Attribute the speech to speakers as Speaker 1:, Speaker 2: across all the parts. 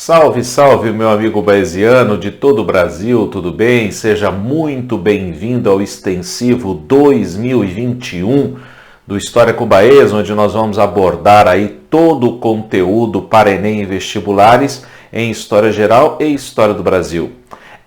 Speaker 1: Salve, salve, meu amigo baesiano de todo o Brasil, tudo bem? Seja muito bem-vindo ao extensivo 2021 do História com Baes, onde nós vamos abordar aí todo o conteúdo para Enem e vestibulares em História Geral e História do Brasil.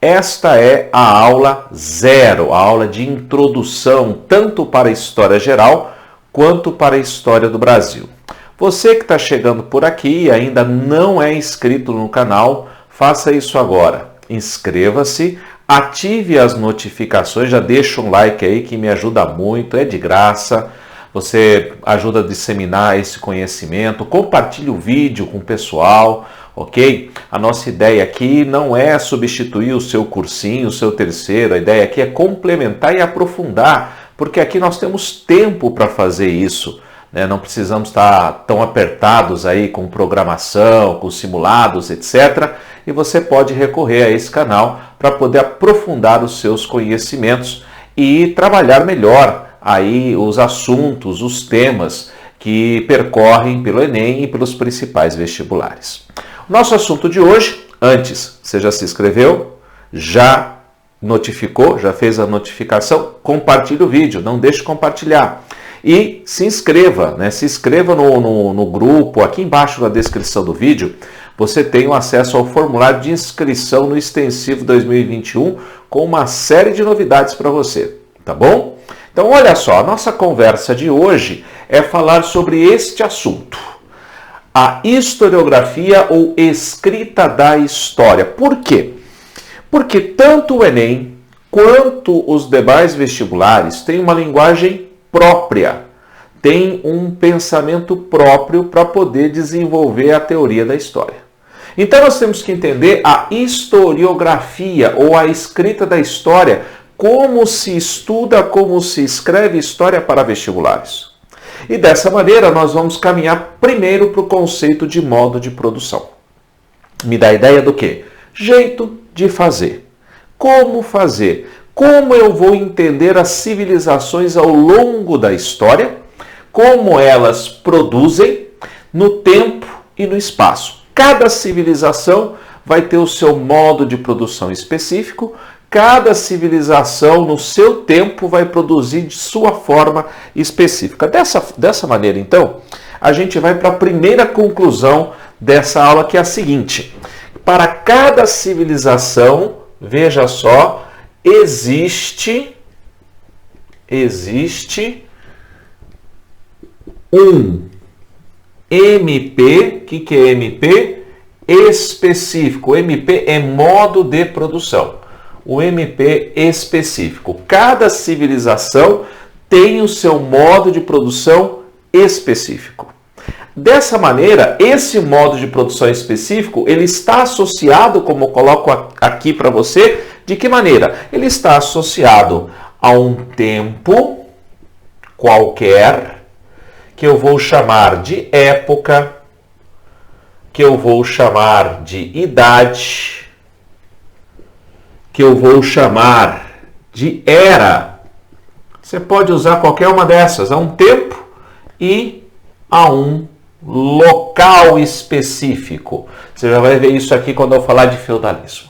Speaker 1: Esta é a aula 0, a aula de introdução tanto para a História Geral quanto para a História do Brasil. Você que está chegando por aqui e ainda não é inscrito no canal, faça isso agora. Inscreva-se, ative as notificações, já deixa um like aí que me ajuda muito, é de graça. Você ajuda a disseminar esse conhecimento, compartilhe o vídeo com o pessoal, ok? A nossa ideia aqui não é substituir o seu cursinho, o seu terceiro, a ideia aqui é complementar e aprofundar, porque aqui nós temos tempo para fazer isso. Não precisamos estar tão apertados aí com programação, com simulados, etc. E você pode recorrer a esse canal para poder aprofundar os seus conhecimentos e trabalhar melhor aí os assuntos, os temas que percorrem pelo Enem e pelos principais vestibulares. Nosso assunto de hoje, antes, você já se inscreveu? Já notificou? Já fez a notificação? Compartilhe o vídeo, não deixe de compartilhar. E se inscreva, Se inscreva no grupo, aqui embaixo na descrição do vídeo, você tem o acesso ao formulário de inscrição no Extensivo 2021 com uma série de novidades para você, tá bom? Então olha só, a nossa conversa de hoje é falar sobre este assunto, a historiografia ou escrita da história. Por quê? Porque tanto o Enem quanto os demais vestibulares têm uma linguagem própria, tem um pensamento próprio para poder desenvolver a teoria da história. Então nós temos que entender a historiografia ou a escrita da história, como se estuda, como se escreve história para vestibulares. E dessa maneira nós vamos caminhar primeiro para o conceito de modo de produção. Me dá ideia do quê? Jeito de fazer. Como fazer? Como eu vou entender as civilizações ao longo da história, como elas produzem no tempo e no espaço. Cada civilização vai ter o seu modo de produção específico, cada civilização no seu tempo vai produzir de sua forma específica. Dessa maneira, então, a gente vai para a primeira conclusão dessa aula, que é a seguinte. Para cada civilização, veja só, existe um MP, o que é MP? Específico. O MP é modo de produção. O MP específico. Cada civilização tem o seu modo de produção específico. Dessa maneira, esse modo de produção específico, ele está associado, como eu coloco aqui para você, de que maneira? Ele está associado a um tempo qualquer, que eu vou chamar de época, que eu vou chamar de idade, que eu vou chamar de era. Você pode usar qualquer uma dessas, a um tempo e a um local específico. Você já vai ver isso aqui quando eu falar de feudalismo.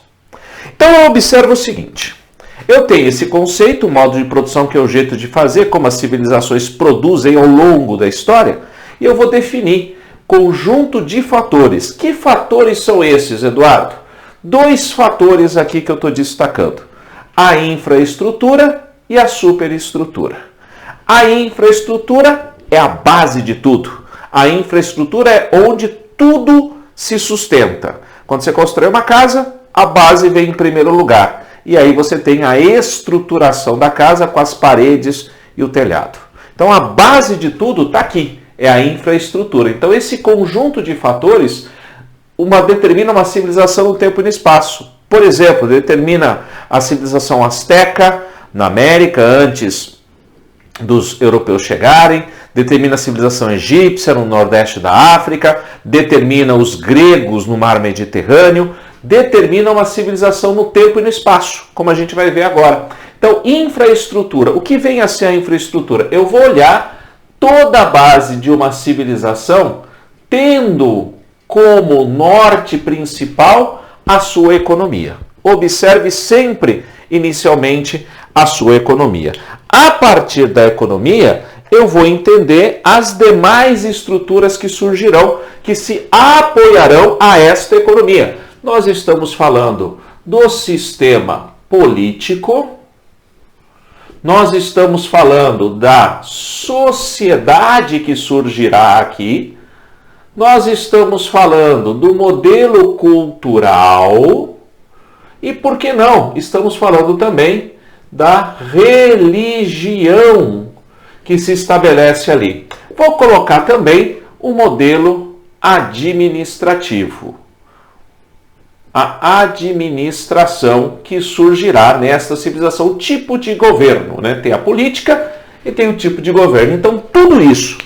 Speaker 1: Então eu observo o seguinte, eu tenho esse conceito, o modo de produção, que é o jeito de fazer, como as civilizações produzem ao longo da história, e eu vou definir conjunto de fatores. Que fatores são esses, Eduardo? 2 fatores aqui que eu estou destacando, a infraestrutura e a superestrutura. A infraestrutura é a base de tudo. A infraestrutura é onde tudo se sustenta. Quando você constrói uma casa, a base vem em primeiro lugar. E aí você tem a estruturação da casa com as paredes e o telhado. Então a base de tudo está aqui, é a infraestrutura. Então esse conjunto de fatores determina uma civilização no tempo e no espaço. Por exemplo, determina a civilização asteca na América antes dos europeus chegarem, determina a civilização egípcia no nordeste da África, determina os gregos no mar Mediterrâneo, determina uma civilização no tempo e no espaço, como a gente vai ver agora. Então, infraestrutura. O que vem a ser a infraestrutura? Eu vou olhar toda a base de uma civilização tendo como norte principal a sua economia. Observe sempre, inicialmente, a sua economia. A partir da economia, eu vou entender as demais estruturas que surgirão, que se apoiarão a esta economia. Nós estamos falando do sistema político, nós estamos falando da sociedade que surgirá aqui, nós estamos falando do modelo cultural e, por que não, estamos falando também da religião que se estabelece ali. Vou colocar também o modelo administrativo. A administração que surgirá nesta civilização, o tipo de governo, né? Tem a política e tem o tipo de governo. Então, tudo isso,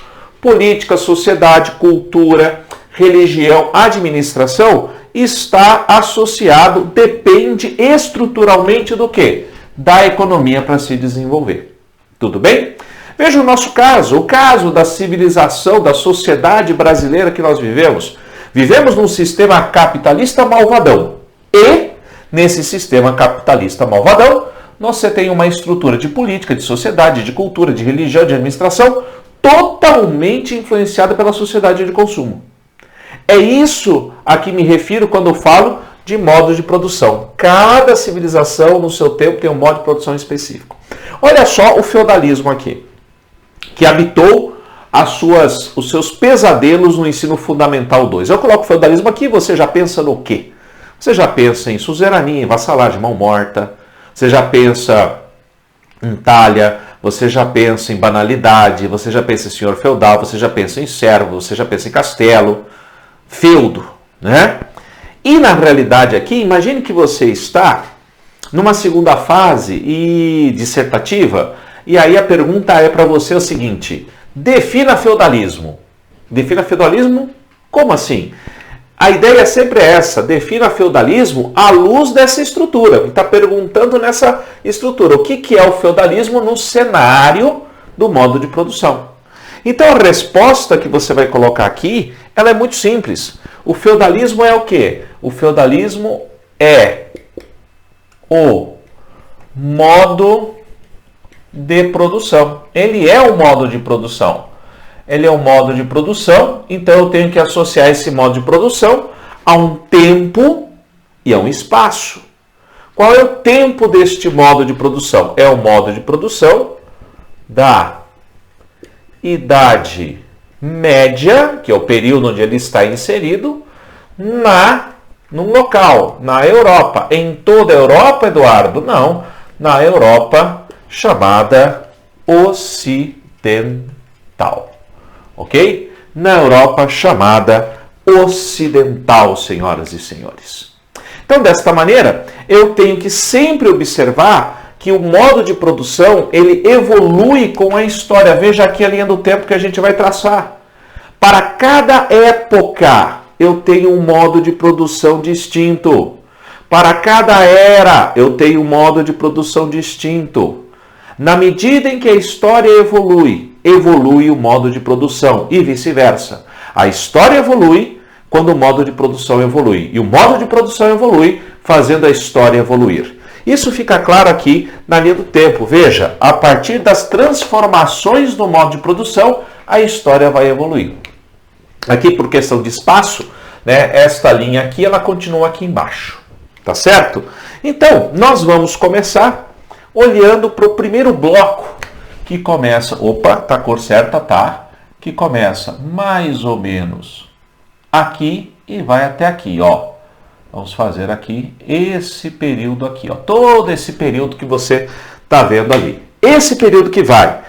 Speaker 1: política, sociedade, cultura, religião, administração, está associado, depende estruturalmente do quê? Da economia para se desenvolver. Tudo bem? Veja o nosso caso, o caso da civilização, da sociedade brasileira que nós vivemos. Vivemos num sistema capitalista malvadão. E, nesse sistema capitalista malvadão, você tem uma estrutura de política, de sociedade, de cultura, de religião, de administração, totalmente influenciada pela sociedade de consumo. É isso a que me refiro quando eu falo de modos de produção. Cada civilização, no seu tempo, tem um modo de produção específico. Olha só o feudalismo aqui, que habitou os seus pesadelos no ensino fundamental 2. Eu coloco o feudalismo aqui, você já pensa no quê? Você já pensa em suzerania, em vassalagem, mão morta, você já pensa em talha, você já pensa em banalidade, você já pensa em senhor feudal, você já pensa em servo, você já pensa em castelo, feudo, né? E na realidade aqui, imagine que você está numa segunda fase dissertativa, e aí a pergunta é para você o seguinte: defina feudalismo. Defina feudalismo? Como assim? A ideia sempre é essa, defina feudalismo à luz dessa estrutura. Está perguntando nessa estrutura, o que é o feudalismo no cenário do modo de produção. Então a resposta que você vai colocar aqui, ela é muito simples. O feudalismo é o quê? O feudalismo é o modo de produção. Ele é o modo de produção. Ele é um modo de produção, então eu tenho que associar esse modo de produção a um tempo e a um espaço. Qual é o tempo deste modo de produção? É o modo de produção da Idade Média, que é o período onde ele está inserido, num local, na Europa. Em toda a Europa, Eduardo? Não, na Europa chamada ocidental. Ok? Na Europa chamada ocidental, senhoras e senhores. Então, desta maneira, eu tenho que sempre observar que o modo de produção, ele evolui com a história. Veja aqui a linha do tempo que a gente vai traçar. Para cada época, eu tenho um modo de produção distinto. Para cada era, eu tenho um modo de produção distinto. Na medida em que a história evolui o modo de produção e vice-versa. A história evolui quando o modo de produção evolui. E o modo de produção evolui fazendo a história evoluir. Isso fica claro aqui na linha do tempo. Veja, a partir das transformações no modo de produção, a história vai evoluir. Aqui, por questão de espaço, né, esta linha aqui, ela continua aqui embaixo. Tá certo? Então, nós vamos começar olhando para o primeiro bloco, que começa, tá a cor certa, tá? Que começa mais ou menos aqui e vai até aqui, ó. Vamos fazer aqui esse período aqui, ó. Todo esse período que você tá vendo ali. Esse período que vai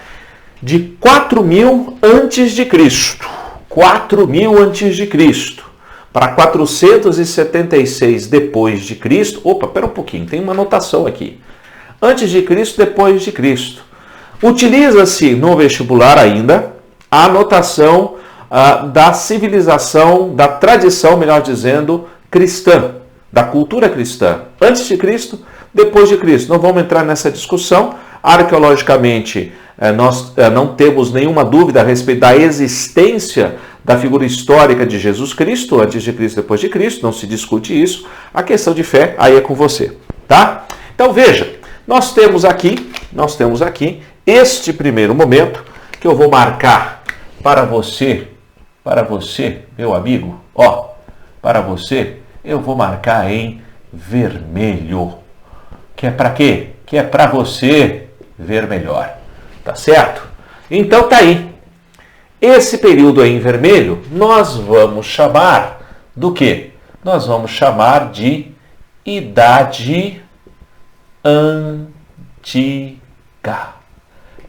Speaker 1: de 4000 antes de Cristo, 4000 antes de Cristo, para 476 depois de Cristo. Opa, pera um pouquinho, tem uma anotação aqui. Antes de Cristo, depois de Cristo. Utiliza-se no vestibular ainda a anotação da civilização, da tradição, melhor dizendo, cristã, da cultura cristã. Antes de Cristo, depois de Cristo. Não vamos entrar nessa discussão. Arqueologicamente, nós não temos nenhuma dúvida a respeito da existência da figura histórica de Jesus Cristo, antes de Cristo, depois de Cristo, não se discute isso. A questão de fé aí é com você, tá? Então veja, nós temos aqui este primeiro momento que eu vou marcar para você, meu amigo, ó, para você, eu vou marcar em vermelho. Que é para quê? Que é para você ver melhor, tá certo? Então tá aí. Esse período aí em vermelho, nós vamos chamar do quê? Nós vamos chamar de Idade Antiga.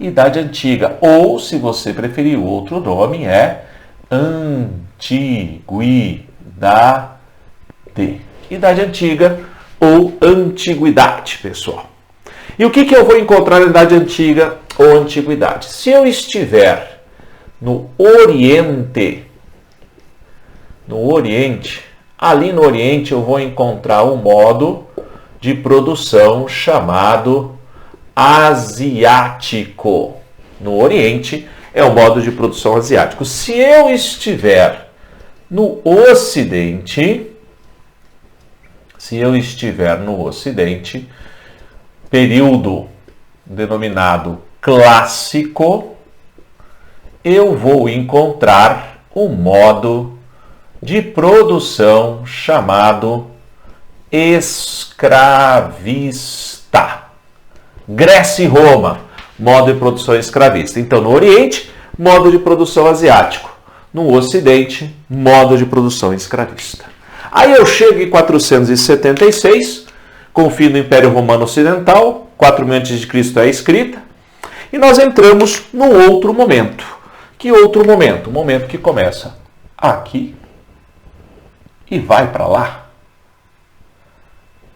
Speaker 1: Idade Antiga, ou se você preferir o outro nome é Antiguidade. Idade Antiga ou Antiguidade, pessoal. E o que eu vou encontrar na Idade Antiga ou Antiguidade? Se eu estiver no Oriente, ali no Oriente eu vou encontrar um modo de produção chamado asiático. No Oriente é o modo de produção asiático. Se eu estiver no Ocidente, período denominado clássico, eu vou encontrar um modo de produção chamado escravista. Grécia e Roma, modo de produção escravista. Então, no Oriente, modo de produção asiático. No Ocidente, modo de produção escravista. Aí eu chego em 476, com o fim do Império Romano Ocidental, 4000 a.C. é escrita, e nós entramos num outro momento. Que outro momento? Um momento que começa aqui e vai para lá.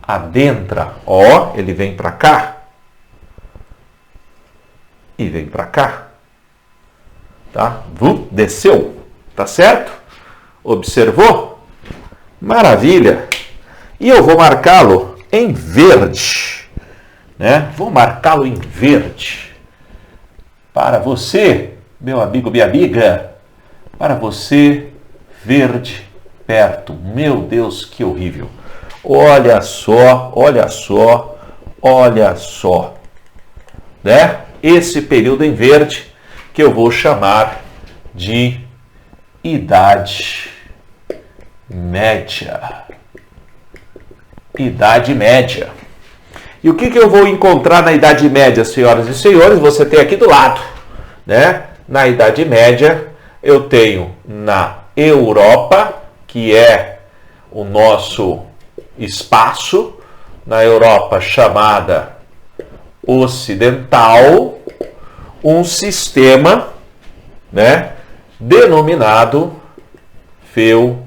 Speaker 1: Adentra, ó, ele vem para cá e vem para cá, tá? Desceu, tá certo? Observou? Maravilha! E eu vou marcá-lo em verde, né? Vou marcá-lo em verde. Para você, meu amigo, minha amiga, para você, verde perto. Meu Deus, que horrível! Olha só, né? Esse período em verde que eu vou chamar de Idade Média. Idade Média. E o que eu vou encontrar na Idade Média, senhoras e senhores? Você tem aqui do lado, né? Na Idade Média, eu tenho na Europa, que é o nosso espaço, na Europa chamada ocidental, um sistema, né, denominado feudalismo.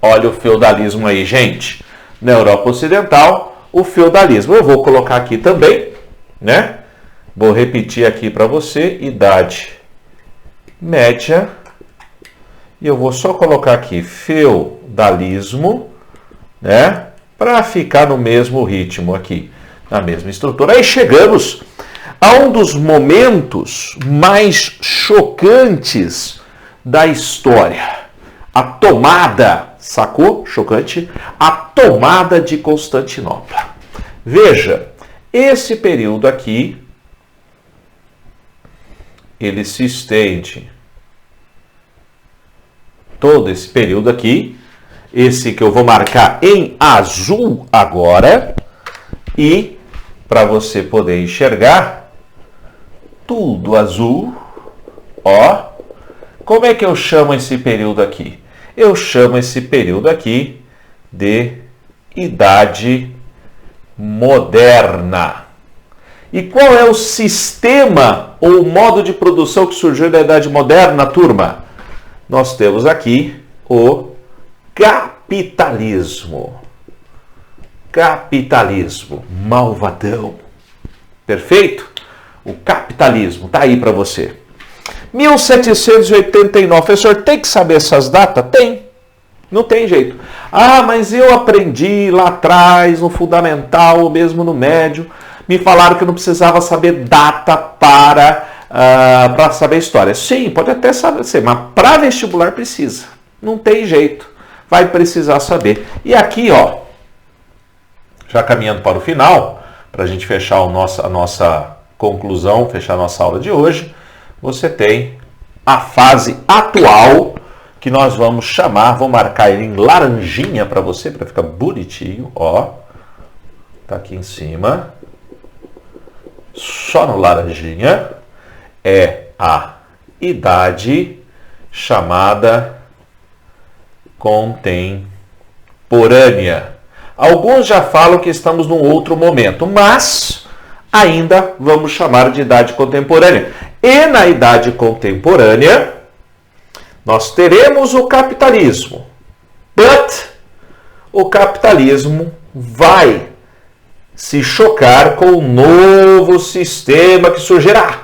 Speaker 1: Olha o feudalismo aí, gente. Na Europa Ocidental, o feudalismo. Eu vou colocar aqui também, né? Vou repetir aqui para você, Idade Média. E eu vou só colocar aqui feudalismo, né? Para ficar no mesmo ritmo aqui, na mesma estrutura. Aí chegamos a um dos momentos mais chocantes da história. A tomada, sacou? Chocante. A tomada de Constantinopla. Veja, esse período aqui, ele se estende. Todo esse período aqui, esse que eu vou marcar em azul agora, e para você poder enxergar, tudo azul, ó. Como é que eu chamo esse período aqui? Eu chamo esse período aqui de Idade Moderna. E qual é o sistema ou o modo de produção que surgiu da Idade Moderna, turma? Nós temos aqui o capitalismo. Capitalismo, malvadão. Perfeito? O capitalismo, tá aí para você. 1789, professor, tem que saber essas datas? Tem, não tem jeito. Ah, mas eu aprendi lá atrás, no fundamental, ou mesmo no médio, me falaram que eu não precisava saber data para para saber história. Sim, pode até saber, mas para vestibular precisa. Não tem jeito. Vai precisar saber. E aqui, ó, já caminhando para o final, para a gente fechar a nossa conclusão, fechar a nossa aula de hoje, você tem a fase atual, que nós vamos chamar, vou marcar ele em laranjinha para você, para ficar bonitinho, ó. Tá aqui em cima. Só no laranjinha. É a idade chamada contemporânea. Alguns já falam que estamos num outro momento, mas ainda vamos chamar de idade contemporânea. E na idade contemporânea, nós teremos o capitalismo. But o capitalismo vai se chocar com o novo sistema que surgirá,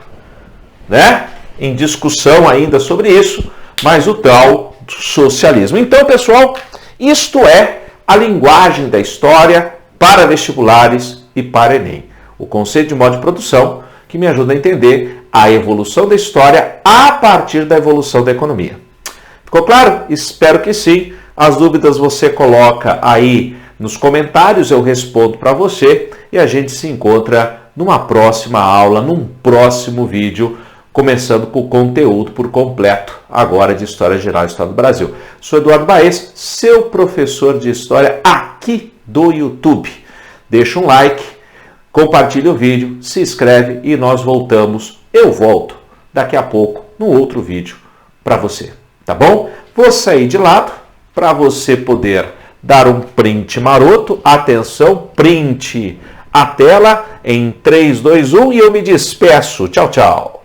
Speaker 1: né? Em discussão ainda sobre isso, mas o tal socialismo. Então, pessoal, isto é a linguagem da história para vestibulares e para Enem. O conceito de modo de produção que me ajuda a entender a evolução da história a partir da evolução da economia. Ficou claro? Espero que sim. As dúvidas você coloca aí nos comentários, eu respondo para você e a gente se encontra numa próxima aula, num próximo vídeo, começando com o conteúdo por completo, agora de História Geral do Estado do Brasil. Sou Eduardo Baez, seu professor de História aqui do YouTube. Deixa um like, compartilha o vídeo, se inscreve e nós voltamos. Eu volto daqui a pouco no outro vídeo para você, tá bom? Vou sair de lado para você poder dar um print maroto. Atenção, print a tela em 3, 2, 1 e eu me despeço. Tchau, tchau.